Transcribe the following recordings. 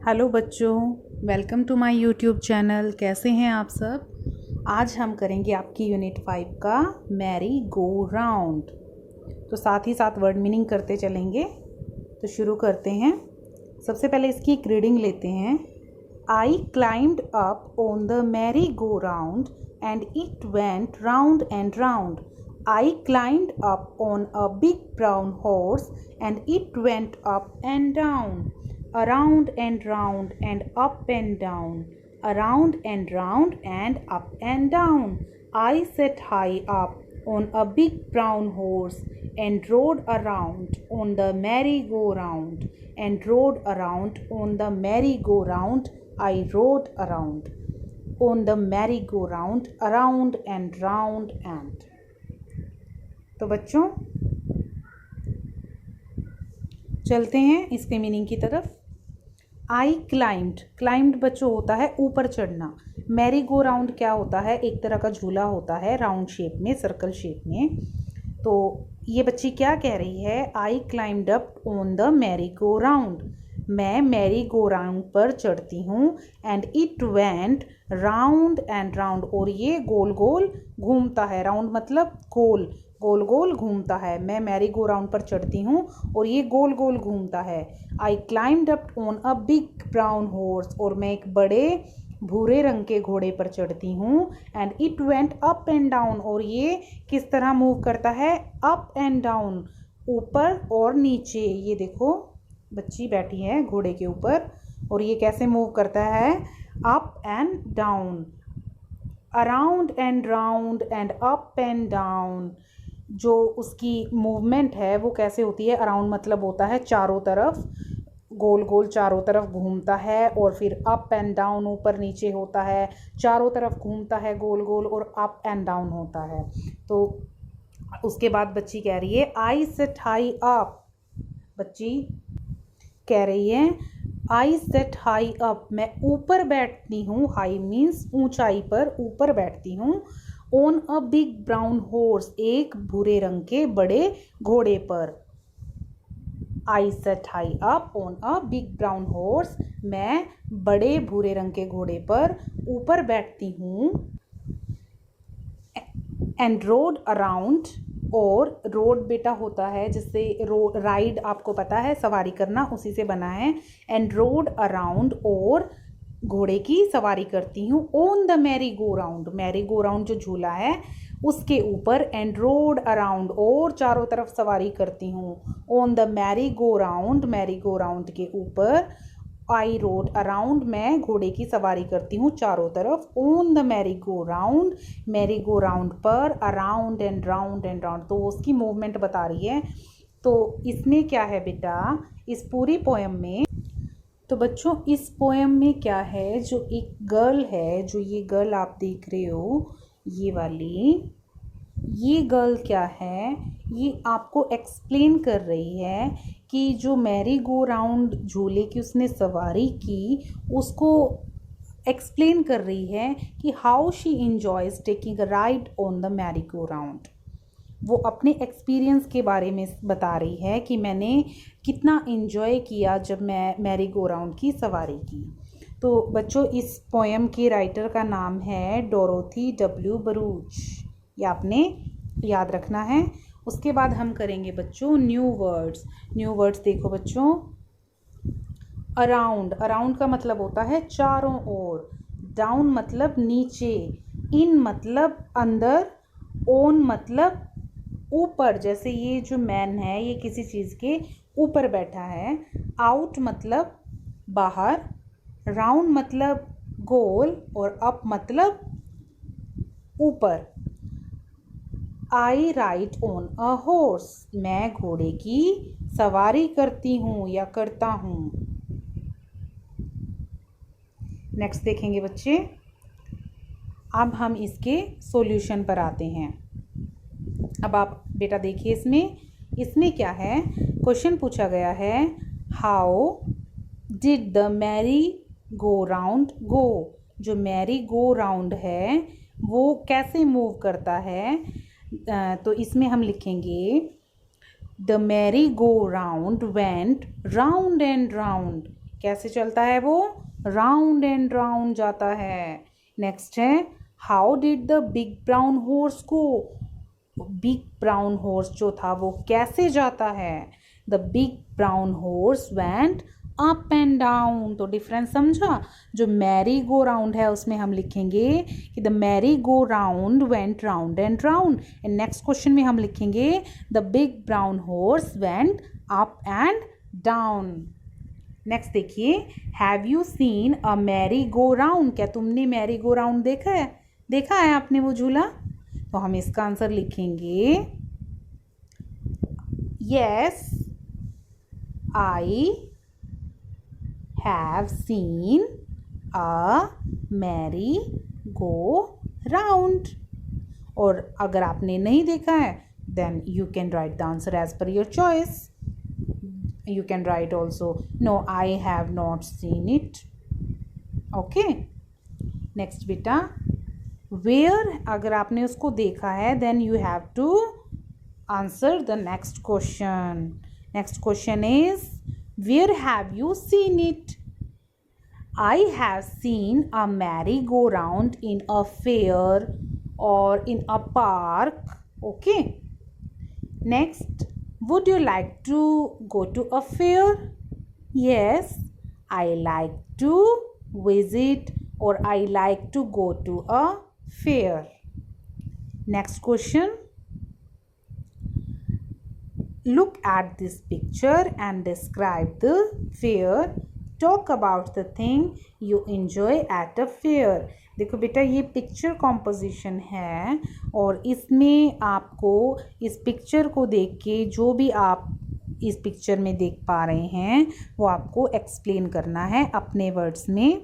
Hello बच्चों, welcome to my YouTube channel. कैसे हैं आप सब। आज हम करेंगे आपकी यूनिट 5 का मैरी गो राउंड। तो साथ ही साथ वर्ड मीनिंग करते चलेंगे। तो शुरू करते हैं। सबसे पहले इसकी एक रीडिंग लेते हैं। आई climbed up on the merry go round and it went round and round. I climbed up on a big brown horse and it went up and down, around and round and up and down, around and round and up and down. I sat high up on a big brown horse and rode around on the merry-go-round, and rode around on the merry-go-round. I rode around on the merry-go-round, around and round and. तो बच्चों चलते हैं इसके meaning की तरफ। आई climbed बच्चों होता है ऊपर चढ़ना। मैरी गो राउंड क्या होता है? एक तरह का झूला होता है राउंड शेप में, सर्कल शेप में। तो ये बच्ची क्या कह रही है? आई climbed up on the merry go round. मैं मैरी गो राउंड पर चढ़ती हूँ। And it went round and round, और ये गोल गोल घूमता है। राउंड मतलब गोल, गोल गोल घूमता है। मैं मैरी गो राउंड पर चढ़ती हूँ और ये गोल गोल घूमता है। आई climbed up on a big brown horse, और मैं एक बड़े भूरे रंग के घोड़े पर चढ़ती हूँ। And it went up and down, और ये किस तरह मूव करता है? अप एंड डाउन, ऊपर और नीचे। ये देखो बच्ची बैठी है घोड़े के ऊपर, और ये कैसे मूव करता है? Up and down, around and round and up and down. जो उसकी मूवमेंट है वो कैसे होती है? अराउंड मतलब होता है चारों तरफ, गोल गोल चारों तरफ घूमता है। और फिर अप एंड डाउन ऊपर नीचे होता है, चारों तरफ घूमता है गोल गोल, और अप एंड डाउन होता है। तो उसके बाद बच्ची कह रही है आई सेट हाई अप। बच्ची कह रही है आई सेट हाई अप, मैं ऊपर बैठती हूँ। हाई मीन्स ऊंचाई पर, ऊपर बैठती हूँ। On a big brown horse, एक भूरे रंग के बड़े घोड़े पर। I sat high up on a big brown horse, मैं बड़े भूरे रंग के घोड़े पर ऊपर बैठती हूँ। एंड रोड अराउंड, और रोड बेटा होता है जिससे राइड आपको पता है, सवारी करना, उसी से बना है। एंड रोड अराउंड, और घोड़े की सवारी करती हूँ। On the merry go round, merry go round जो झूला है उसके ऊपर। एंड रोड अराउंड, और चारों तरफ सवारी करती हूँ। On the merry go round, merry go round के ऊपर। आई रोड अराउंड, मैं घोड़े की सवारी करती हूँ चारों तरफ। On the merry go round, merry go round पर। Around and round and round, तो उसकी मूवमेंट बता रही है। तो इसमें क्या है बेटा, इस पूरी पोएम में? तो बच्चों इस पोएम में क्या है, जो एक गर्ल है, जो ये गर्ल आप देख रहे हो, ये वाली, ये गर्ल क्या है, ये आपको एक्सप्लेन कर रही है कि जो मैरी गो राउंड झूले की उसने सवारी की, उसको एक्सप्लेन कर रही है कि how she enjoys taking a ride on the merry go round. वो अपने एक्सपीरियंस के बारे में बता रही है कि मैंने कितना इन्जॉय किया जब मैं मैरी गो राउंड की सवारी की। तो बच्चों इस पोएम के राइटर का नाम है डोरोथी डब्ल्यू बरूच, ये आपने याद रखना है। उसके बाद हम करेंगे बच्चों न्यू वर्ड्स। न्यू वर्ड्स देखो बच्चों। अराउंड, अराउंड का मतलब होता है चारों ओर। डाउन मतलब नीचे। इन मतलब अंदर। ऑन मतलब ऊपर, जैसे ये जो मैन है ये किसी चीज़ के ऊपर बैठा है। आउट मतलब बाहर। राउंड मतलब गोल, और अप मतलब ऊपर। I ride on a horse, मैं घोड़े की सवारी करती हूँ या करता हूँ। नेक्स्ट देखेंगे बच्चे। अब हम इसके सॉल्यूशन पर आते हैं। अब आप बेटा देखिए इसमें क्या है। क्वेश्चन पूछा गया है how did the merry go round go. जो मैरी गो राउंड है वो कैसे मूव करता है? तो इसमें हम लिखेंगे the merry go round went round and round, कैसे चलता है वो? राउंड एंड राउंड जाता है। नेक्स्ट है how did the big brown horse go? Big brown horse जो था वो कैसे जाता है? The big brown horse went up and down. तो डिफरेंस समझा? जो मैरी गो राउंड है उसमें हम लिखेंगे कि the merry go round went round and round. And next question में हम लिखेंगे the big brown horse went up and down. Next देखिए, have you seen a merry go round? क्या तुमने मैरी गो राउंड देखा है? देखा है आपने वो झूला? तो हम इसका आंसर लिखेंगे yes I have seen a merry go round. और अगर आपने नहीं देखा है then you can write the answer as per your choice. You can write also no I have not seen it. Okay, next बेटा where, अगर आपने उसको देखा है then you have to answer the next question. Next question is where have you seen it? I have seen a merry-go-round in a fair or in a park. Okay, next, would you like to go to a fair? Yes, I like to visit or I like to go to a fair. Next question. Look at this picture and describe the fair. Talk about the thing you enjoy at a fair. देखो बेटा ये picture composition है और इसमें आपको इस picture को देख के जो भी आप इस पिक्चर में देख पा रहे हैं वो आपको एक्सप्लेन करना है अपने वर्ड्स में।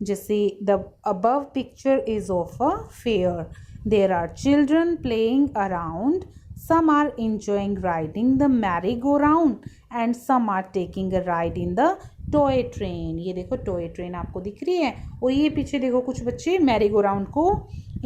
जैसे the above picture is of a fair, there are children playing around, some are enjoying riding the merry-go-round and some are taking a ride in the toy train. ये देखो टॉय ट्रेन आपको दिख रही है और ये पीछे देखो कुछ बच्चे मैरी गो राउंड को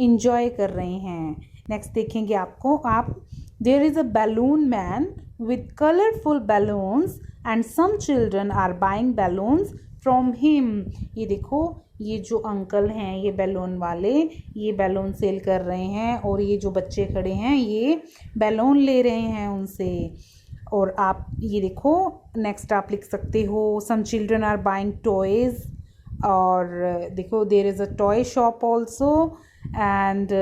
इंजॉय कर रहे हैं। नेक्स्ट देखेंगे आपको आप there is a balloon man with colourful balloons and some children are buying balloons from him. ये देखो ये जो अंकल हैं ये बैलून वाले ये बैलून सेल कर रहे हैं और ये जो बच्चे खड़े हैं ये बैलून ले रहे हैं उनसे। और आप ये देखो नेक्स्ट आप लिख सकते हो some children are buying toys और देखो there is a toy shop also and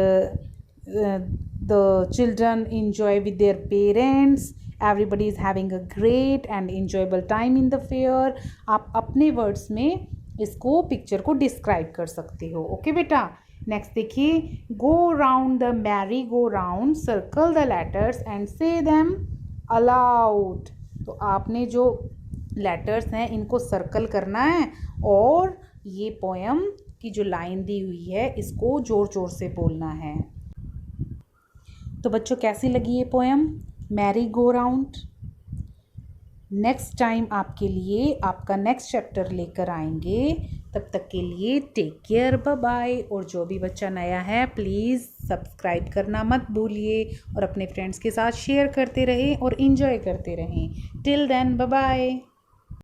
the children enjoy with their parents. Everybody is having a great and enjoyable time in the fair. आप अपने वर्ड्स में इसको पिक्चर को describe कर सकते हो। ओके बेटा, नेक्स्ट देखिए go round the merry go round, circle the letters and से देम अलाउड। तो आपने जो लेटर्स हैं इनको सर्कल करना है और ये पोएम की जो लाइन दी हुई है इसको ज़ोर ज़ोर से बोलना है। तो बच्चों कैसी लगी ये poem Mary go round? Next time आपके लिए आपका नेक्स्ट चैप्टर लेकर आएंगे। तब तक के लिए टेक केयर, बाय बाय। और जो भी बच्चा नया है प्लीज़ सब्सक्राइब करना मत भूलिए और अपने फ्रेंड्स के साथ शेयर करते रहें और इन्जॉय करते रहें। Till then bye bye.